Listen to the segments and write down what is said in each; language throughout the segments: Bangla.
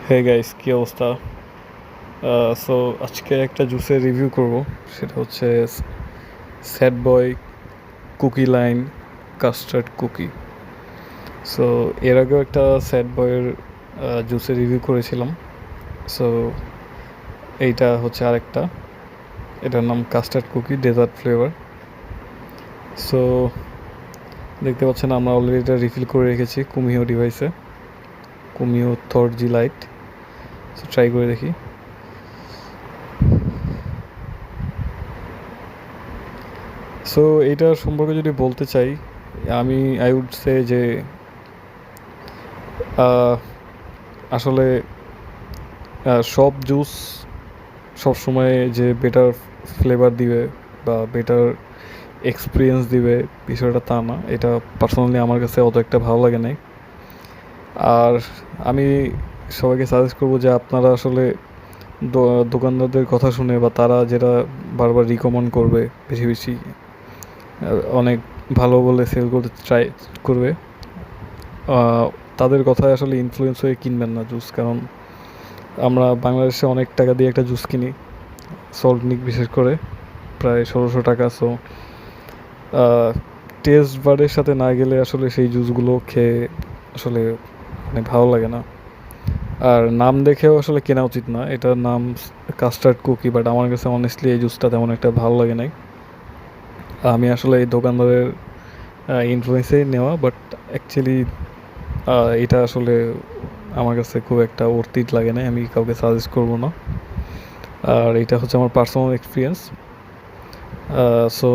হে গাইস, কী অবস্থা? সো আজকে একটা জুসের রিভিউ করব। সেটা হচ্ছে sad boy cookie line custard cookie. So এর আগেও একটা স্যাড বয়ের জুসের রিভিউ করেছিলাম। সো এইটা হচ্ছে আরেকটা, এটার নাম custard cookie dessert flavour. So দেখতে পাচ্ছেন আমরা অলরেডি এটা রিফিল করে রেখেছি কুমিও ডিভাইসে, কুমিও থর জি লাইট। সো ট্রাই করে দেখি। সো এইটার সম্পর্কে যদি বলতে চাই, আই উড সে যে আসলে সব জুস সবসময় যে বেটার ফ্লেভার দিবে বা বেটার এক্সপিরিয়েন্স দিবে বিষয়টা তা না। এটা পার্সোনালি আমার কাছে অত একটা ভালো লাগে নাই। আর আমি সবাইকে সাজেস্ট করবো যে আপনারা আসলে দোকানদারদের কথা শুনে বা তারা যেটা বারবার রিকমেন্ড করবে বেশি বেশি অনেক ভালো বলে সেল করতে ট্রাই করবে, তাদের কথায় আসলে ইনফ্লুয়েন্স হয়ে কিনবেন না জুস। কারণ আমরা বাংলাদেশে অনেক টাকা দিয়ে একটা জুস কিনি, সল্টনিক বিশেষ করে প্রায় 1600 টাকা। সো টেস্ট বারের সাথে না গেলে আসলে সেই জুসগুলো খেয়ে আসলে মানে ভালো লাগে না। আর নাম দেখেও আসলে কেনা উচিত না। এটার নাম কাস্টার্ড কুকি, বাট আমার কাছে অনেস্টলি এই জুসটা তেমন একটা ভালো লাগে নাই। আমি আসলে এই দোকানদারের ইনফ্লুয়েন্সেই নেওয়া, বাট অ্যাকচুয়ালি এটা আসলে আমার কাছে খুব একটা অর্থিত লাগে না, আমি কাউকে সাজেস্ট করবো না। আর এটা হচ্ছে আমার পার্সোনাল এক্সপিরিয়েন্স। সো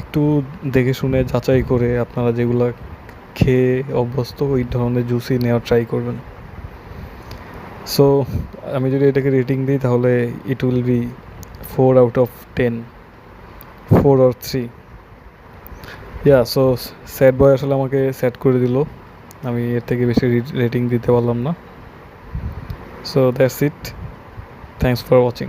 একটু দেখে শুনে যাচাই করে আপনারা যেগুলো খেয়ে অভ্যস্ত ওই ধরনের জুসই নেওয়ার ট্রাই করবেন। সো আমি যদি এটাকে রেটিং দিই তাহলে it will be 4/10, 4 or 3। So sad boy আসলে আমাকে সেট করে দিল, আমি এর থেকে বেশি রেটিং দিতে পারলাম না। So that's it, thanks for watching.